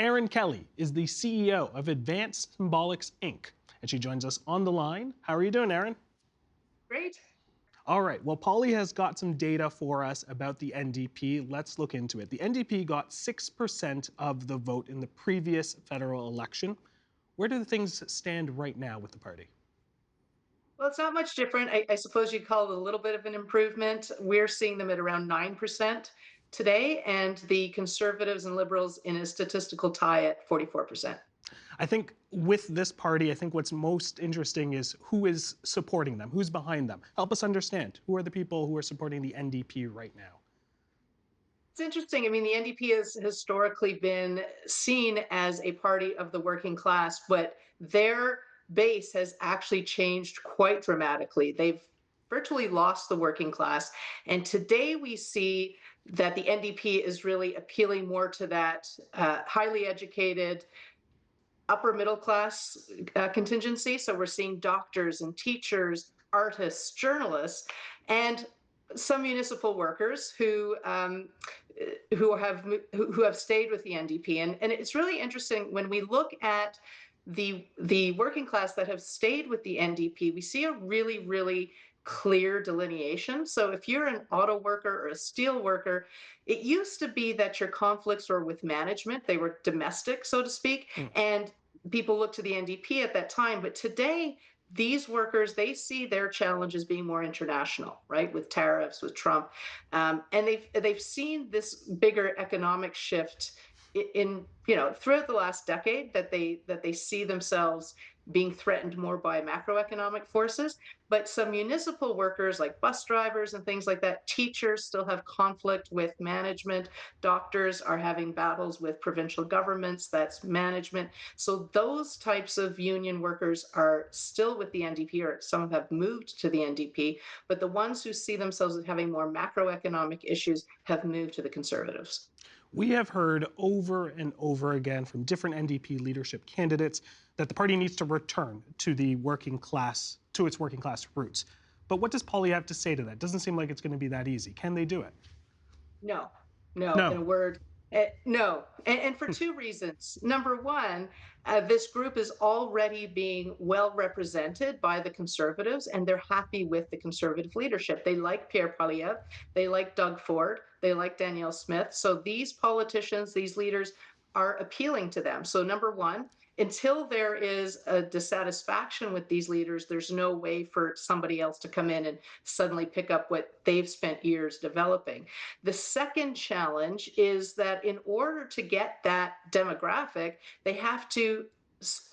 Erin Kelly is the CEO of Advanced Symbolics, Inc., and she joins us on the line. How are you doing, Erin? Great. All right, well, Polly has got some data for us about the NDP. Let's look into it. The NDP got 6% of the vote in the previous federal election. Where do things stand right now with the party? Well, it's not much different. I suppose you'd call it a little bit of an improvement. We're seeing them at around 9% today, and the Conservatives and Liberals in a statistical tie at 44%. I think with this party, I think what's most interesting is who is supporting them, who's behind them. Help us understand. Who are the people who are supporting the NDP right now? It's interesting. I mean, the NDP has historically been seen as a party of the working class, but their base has actually changed quite dramatically. They've virtually lost the working class. And today we see that the NDP is really appealing more to that highly educated, upper middle class contingency. So we're seeing doctors and teachers, artists, journalists, and some municipal workers who have stayed with the NDP. And it's really interesting when we look at the working class that have stayed with the NDP, we see a really clear delineation. So if you're an auto worker or a steel worker, it used to be that your conflicts were with management. They were domestic, so to speak. Mm. And people looked to the NDP at that time. But today, these workers, they see their challenges being more international, right? With tariffs, with Trump. And they've seen this bigger economic shift in throughout the last decade, that they see themselves being threatened more by macroeconomic forces. But some municipal workers like bus drivers and things like that, teachers still have conflict with management, doctors are having battles with provincial governments, that's management. So those types of union workers are still with the NDP, or some have moved to the NDP, but the ones who see themselves as having more macroeconomic issues have moved to the Conservatives. We have heard over and over again from different NDP leadership candidates that the party needs to return to the working class, to its working class roots. But what does Polly have to say to that? Doesn't seem like it's going to be that easy. Can they do it? No, no, in No. a word, no. And for two reasons. Number one, this group is already being well represented by the Conservatives, and they're happy with the Conservative leadership. They like Pierre Poilievre, they like Doug Ford, they like Danielle Smith. So these politicians, these leaders are appealing to them. So number one, until there is a dissatisfaction with these leaders, there's no way for somebody else to come in and suddenly pick up what they've spent years developing. The second challenge is that in order to get that demographic, they have to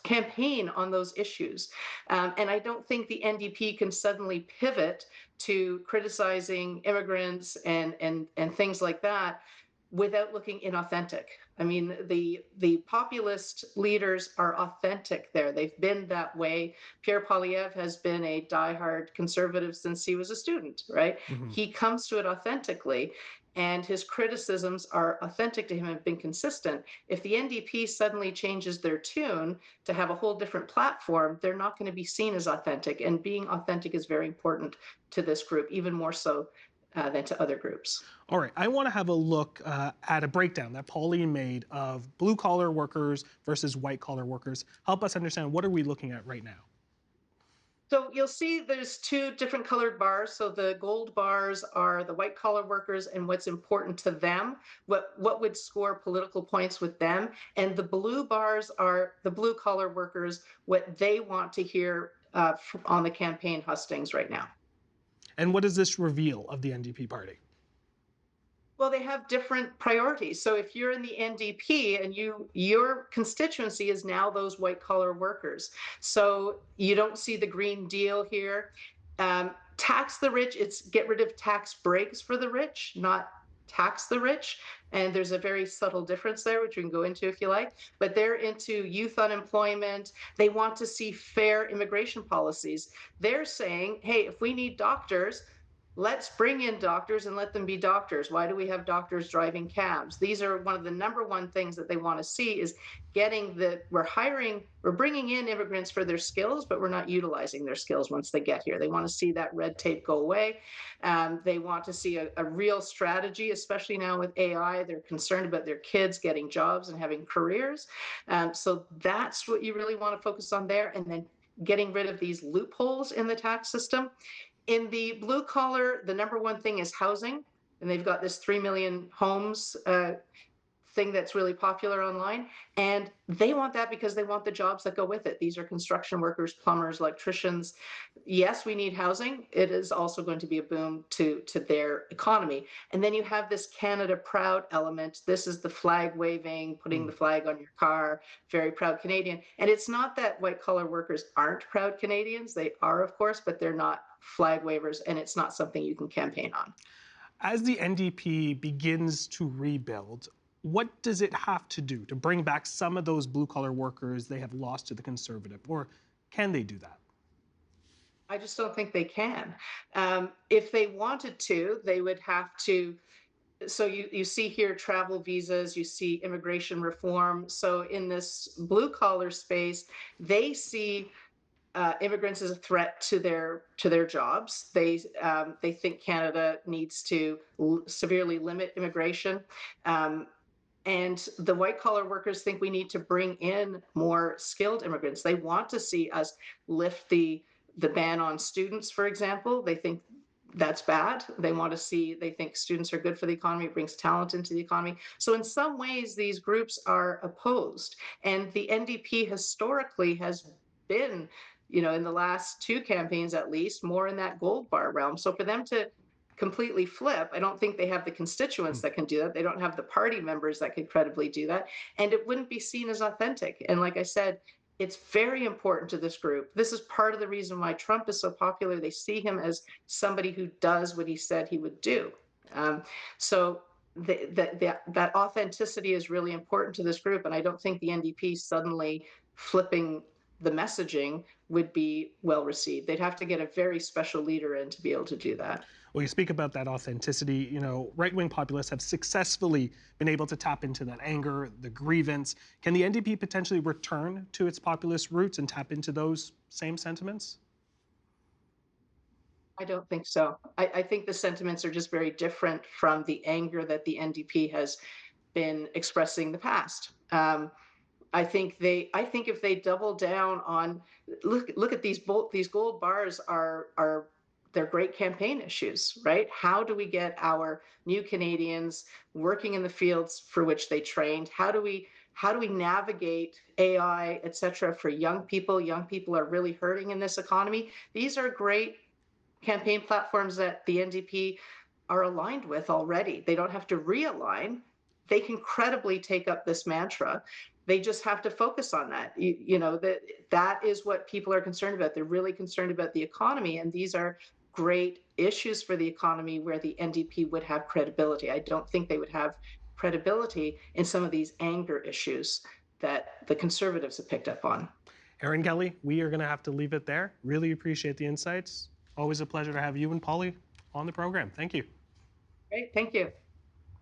campaign on those issues. And I don't think the NDP can suddenly pivot to criticizing immigrants and things like that without looking inauthentic. I mean, the populist leaders are authentic there. They've been that way. Pierre Poilievre has been a diehard conservative since he was a student, right? Mm-hmm. He comes to it authentically, and his criticisms are authentic to him and have been consistent. If the NDP suddenly changes their tune to have a whole different platform, they're not going to be seen as authentic. And being authentic is very important to this group, even more so than to other groups. All right, I want to have a look at a breakdown that Pauline made of blue-collar workers versus white-collar workers. Help us understand, what are we looking at right now? So you'll see there's two different colored bars. So the gold bars are the white collar workers and what's important to them, what would score political points with them. And the blue bars are the blue collar workers, what they want to hear on the campaign hustings right now. And what does this reveal of the NDP party? Well, they have different priorities. So if you're in the NDP and your constituency is now those white collar workers, so you don't see the Green Deal here. Tax the rich, it's get rid of tax breaks for the rich, not tax the rich. And there's a very subtle difference there, which we can go into if you like. But they're into youth unemployment. They want to see fair immigration policies. They're saying, hey, if we need doctors, let's bring in doctors and let them be doctors. Why do we have doctors driving cabs? These are one of the number one things that they want to see is we're bringing in immigrants for their skills, but we're not utilizing their skills once they get here. They want to see that red tape go away. They want to see a real strategy, especially now with AI. They're concerned about their kids getting jobs and having careers. So that's what you really want to focus on there. And then getting rid of these loopholes in the tax system. In the blue collar, the number one thing is housing, and they've got this 3 million homes thing that's really popular online. And they want that because they want the jobs that go with it. These are construction workers, plumbers, electricians. Yes, we need housing. It is also going to be a boom to their economy. And then you have this Canada proud element. This is the flag waving, putting the flag on your car, very proud Canadian. And it's not that white collar workers aren't proud Canadians. They are, of course, but they're not flag wavers, and it's not something you can campaign on. As the NDP begins to rebuild, what does it have to do to bring back some of those blue-collar workers they have lost to the Conservative? Or can they do that? I just don't think they can. If they wanted to, they would have to. So you see here travel visas, you see immigration reform. So in this blue collar space, they see immigrants as a threat to their jobs. They think Canada needs to severely limit immigration. And the white collar workers think we need to bring in more skilled immigrants. They want to see us lift the ban on students, for example. They think that's bad. They think students are good for the economy, it brings talent into the economy. So in some ways, these groups are opposed. And the NDP historically has been, in the last two campaigns at least, more in that gold bar realm. So for them to completely flip, I don't think they have the constituents that can do that. They don't have the party members that could credibly do that. And it wouldn't be seen as authentic. And like I said, it's very important to this group. This is part of the reason why Trump is so popular. They see him as somebody who does what he said he would do. So that authenticity is really important to this group. And I don't think the NDP suddenly flipping the messaging would be well received. They'd have to get a very special leader in to be able to do that. Well, you speak about that authenticity. Right-wing populists have successfully been able to tap into that anger, the grievance. Can the NDP potentially return to its populist roots and tap into those same sentiments? I don't think so. I think the sentiments are just very different from the anger that the NDP has been expressing in the past. I think if they double down on look at these gold bars are they're great campaign issues, right? How do we get our new Canadians working in the fields for which they trained? How do we navigate AI, et cetera, for young people? Young people are really hurting in this economy. These are great campaign platforms that the NDP are aligned with already. They don't have to realign. They can credibly take up this mantra. They just have to focus on that. That is what people are concerned about. They're really concerned about the economy, and these are great issues for the economy where the NDP would have credibility. I don't think they would have credibility in some of these anger issues that the Conservatives have picked up on. Erin Kelly, we are going to have to leave it there. Really appreciate the insights. Always a pleasure to have you and Polly on the program. Thank you. Great. Thank you.